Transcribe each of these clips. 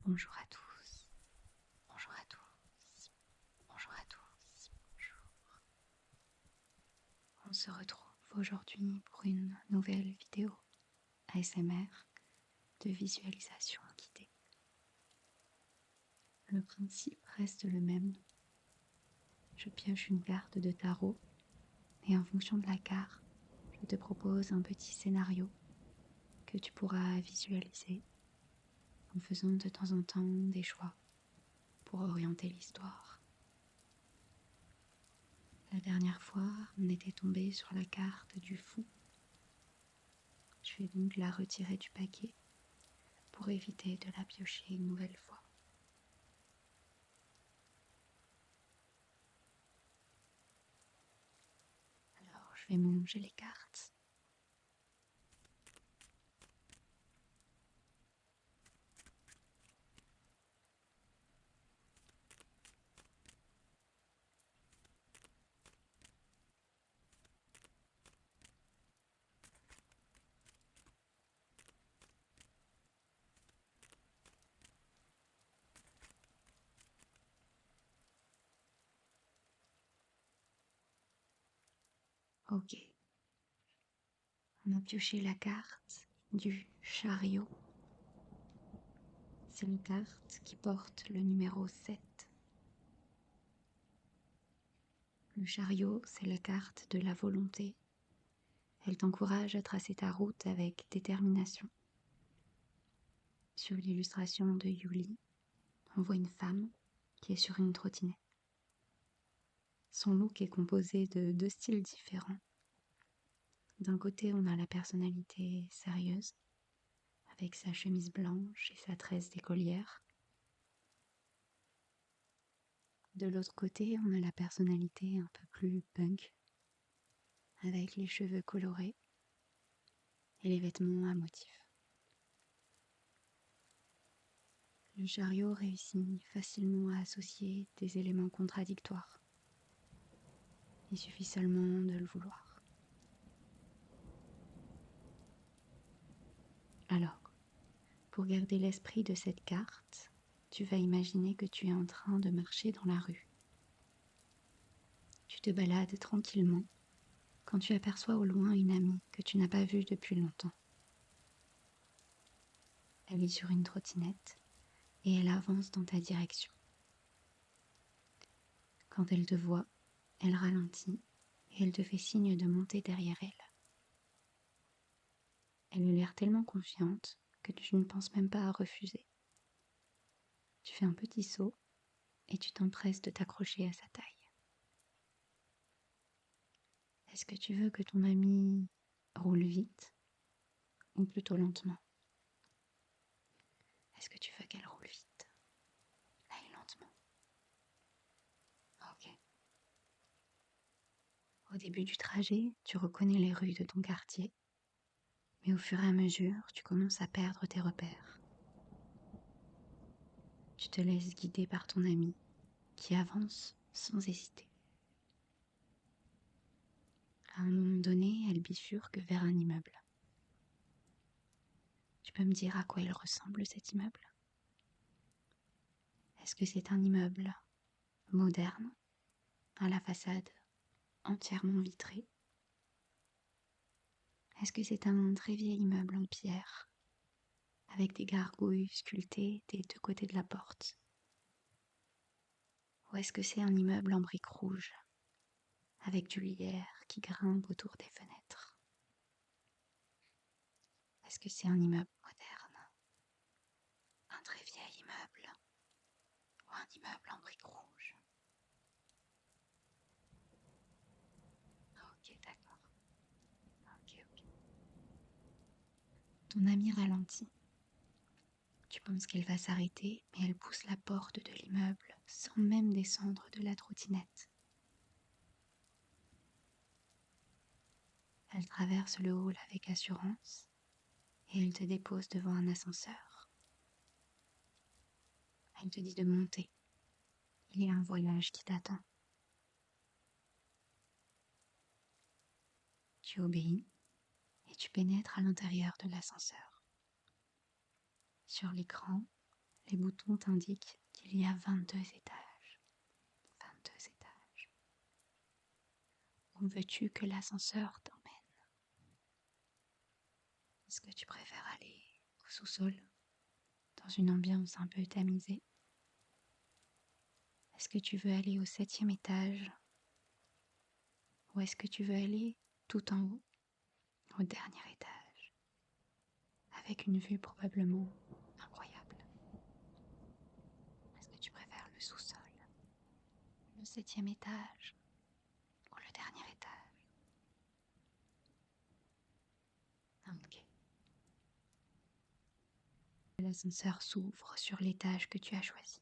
Bonjour à tous, bonjour à tous, bonjour à tous, bonjour. On se retrouve aujourd'hui pour une nouvelle vidéo ASMR de visualisation guidée. Le principe reste le même. Je pioche une carte de tarot et en fonction de la carte, je te propose un petit scénario que tu pourras visualiser en faisant de temps en temps des choix pour orienter l'histoire. La dernière fois, on était tombé sur la carte du fou. Je vais donc la retirer du paquet pour éviter de la piocher une nouvelle fois. Alors, je vais mélanger les cartes. Ok. On a pioché la carte du chariot. C'est une carte qui porte le numéro 7. Le chariot, c'est la carte de la volonté. Elle t'encourage à tracer ta route avec détermination. Sur l'illustration de Yuli, on voit une femme qui est sur une trottinette. Son look est composé de deux styles différents. D'un côté, on a la personnalité sérieuse, avec sa chemise blanche et sa tresse d'écolière. De l'autre côté, on a la personnalité un peu plus punk, avec les cheveux colorés et les vêtements à motifs. Le chariot réussit facilement à associer des éléments contradictoires. Il suffit seulement de le vouloir. Alors, pour garder l'esprit de cette carte, tu vas imaginer que tu es en train de marcher dans la rue. Tu te balades tranquillement quand tu aperçois au loin une amie que tu n'as pas vue depuis longtemps. Elle est sur une trottinette et elle avance dans ta direction. Quand elle te voit, elle ralentit et elle te fait signe de monter derrière elle. Elle a l'air tellement confiante que tu ne penses même pas à refuser. Tu fais un petit saut et tu t'empresses de t'accrocher à sa taille. Est-ce que tu veux que ton amie roule vite ou plutôt lentement? Est-ce que tu veux qu'elle roule vite? Aille lentement. Ok. Au début du trajet, tu reconnais les rues de ton quartier, mais au fur et à mesure, tu commences à perdre tes repères. Tu te laisses guider par ton amie qui avance sans hésiter. À un moment donné, elle bifurque vers un immeuble. Tu peux me dire à quoi il ressemble cet immeuble? Est-ce que c'est un immeuble moderne, à la façade entièrement vitrée? Est-ce que c'est un très vieil immeuble en pierre, avec des gargouilles sculptées des deux côtés de la porte? Ou est-ce que c'est un immeuble en briques rouges, avec du lierre qui grimpe autour des fenêtres? Est-ce que c'est un immeuble moderne, un très vieil immeuble, ou un immeuble en briques rouges? Ok, d'accord. Ok. Ton amie ralentit. Tu penses qu'elle va s'arrêter, mais elle pousse la porte de l'immeuble sans même descendre de la trottinette. Elle traverse le hall avec assurance et elle te dépose devant un ascenseur. Elle te dit de monter. Il y a un voyage qui t'attend. Tu obéis et tu pénètres à l'intérieur de l'ascenseur. Sur l'écran, Les boutons t'indiquent qu'il y a 22 étages. 22 étages. Où veux-tu que l'ascenseur t'emmène? Est-ce que tu préfères aller au sous-sol, dans une ambiance un peu tamisée? Est-ce que tu veux aller au 7e étage? Ou est-ce que tu veux aller tout en haut, au dernier étage, avec une vue probablement incroyable? Est-ce que tu préfères le sous-sol, le 7e étage ou le dernier étage? Ok. L'ascenseur s'ouvre sur l'étage que tu as choisi.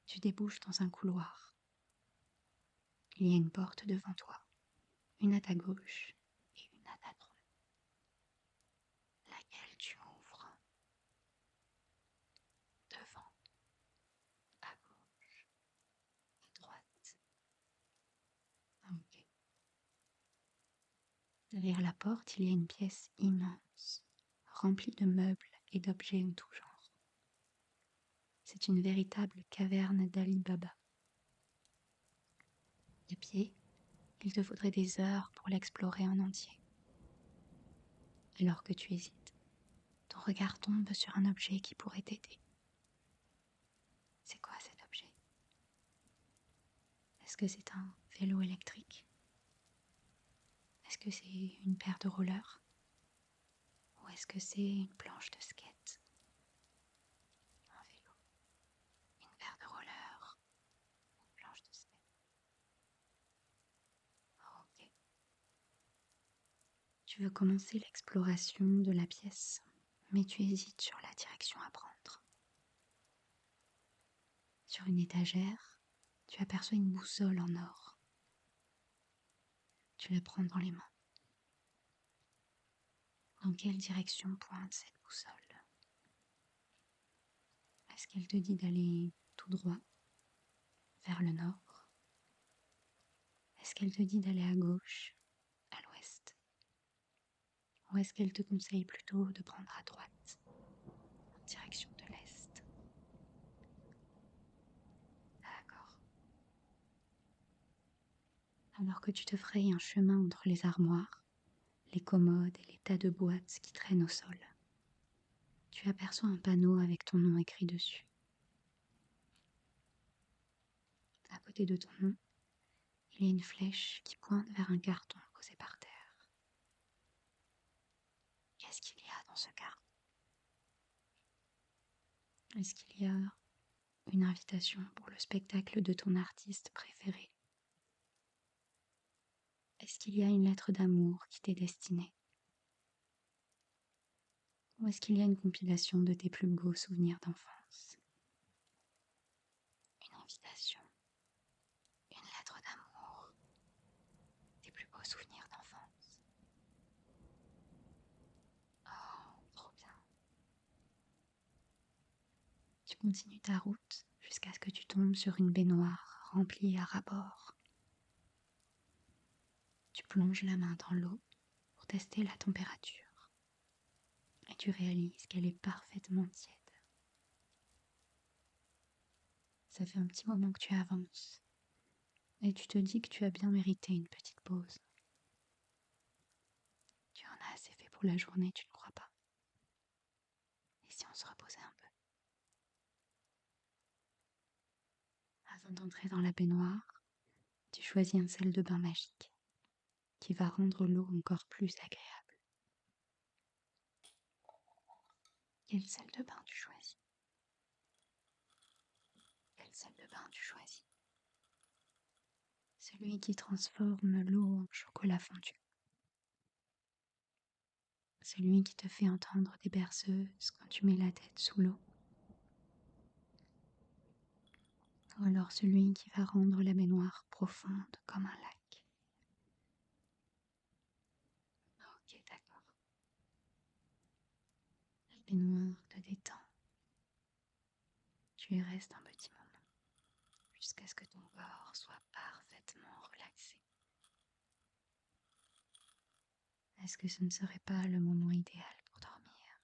Tu débouches dans un couloir. Il y a une porte devant toi, une à ta gauche et une à ta droite. Laquelle tu ouvres? Devant, à gauche, à droite. Ok. Derrière la porte, il y a une pièce immense, remplie de meubles et d'objets en tout genre. C'est une véritable caverne d'Ali Baba. À pied, il te faudrait des heures pour l'explorer en entier. Alors que tu hésites, ton regard tombe sur un objet qui pourrait t'aider. C'est quoi cet objet? Est-ce que c'est un vélo électrique? Est-ce que c'est une paire de rollers? Ou est-ce que c'est une planche de skate? Un vélo, une paire de rollers, une planche de skate. Ok. Tu veux commencer l'exploration de la pièce, mais tu hésites sur la direction à prendre. Sur une étagère, tu aperçois une boussole en or. Tu la prends dans les mains. Dans quelle direction pointe cette boussole? Est-ce qu'elle te dit d'aller tout droit, vers le nord? Est-ce qu'elle te dit d'aller à gauche, à l'ouest? Ou est-ce qu'elle te conseille plutôt de prendre à droite, en direction de l'est? D'accord. Alors que tu te frayes un chemin entre les armoires, les commodes et les tas de boîtes qui traînent au sol, tu aperçois un panneau avec ton nom écrit dessus. À côté de ton nom, il y a une flèche qui pointe vers un carton posé par terre. Qu'est-ce qu'il y a dans ce carton? Est-ce qu'il y a une invitation pour le spectacle de ton artiste préféré? Est-ce qu'il y a une lettre d'amour qui t'est destinée? Ou est-ce qu'il y a une compilation de tes plus beaux souvenirs d'enfance? Une invitation, une lettre d'amour, tes plus beaux souvenirs d'enfance. Oh, trop bien. Tu continues ta route jusqu'à ce que tu tombes sur une baignoire remplie à ras-bord. Tu plonges la main dans l'eau pour tester la température et tu réalises qu'elle est parfaitement tiède. Ça fait un petit moment que tu avances et tu te dis que tu as bien mérité une petite pause. Tu en as assez fait pour la journée, tu ne crois pas? Et si on se reposait un peu? Avant d'entrer dans la baignoire, tu choisis un sel de bain magique qui va rendre l'eau encore plus agréable. Quel sel de bain tu choisis? Quel sel de bain tu choisis? Celui qui transforme l'eau en chocolat fondu. Celui qui te fait entendre des berceuses quand tu mets la tête sous l'eau. Ou alors celui qui va rendre la baignoire profonde comme un lac. Ok, d'accord. La baignoire te détend. Tu y restes un petit moment jusqu'à ce que ton corps soit parfaitement relaxé. Est-ce que ce ne serait pas le moment idéal pour dormir?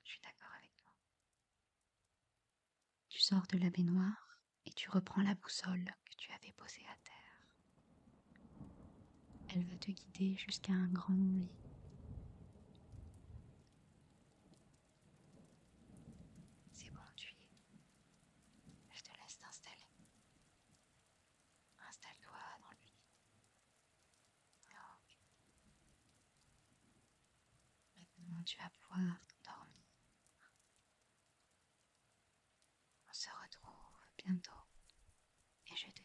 Je suis suis d'accord avec toi. Tu sors de la baignoire et tu reprends la boussole que tu avais posée à terre. Elle va te guider jusqu'à un grand lit. C'est bon, tu y es. Je te laisse t'installer. Installe-toi dans le lit. Ok. Maintenant, tu vas pouvoir t'endormir. On se retrouve bientôt et je te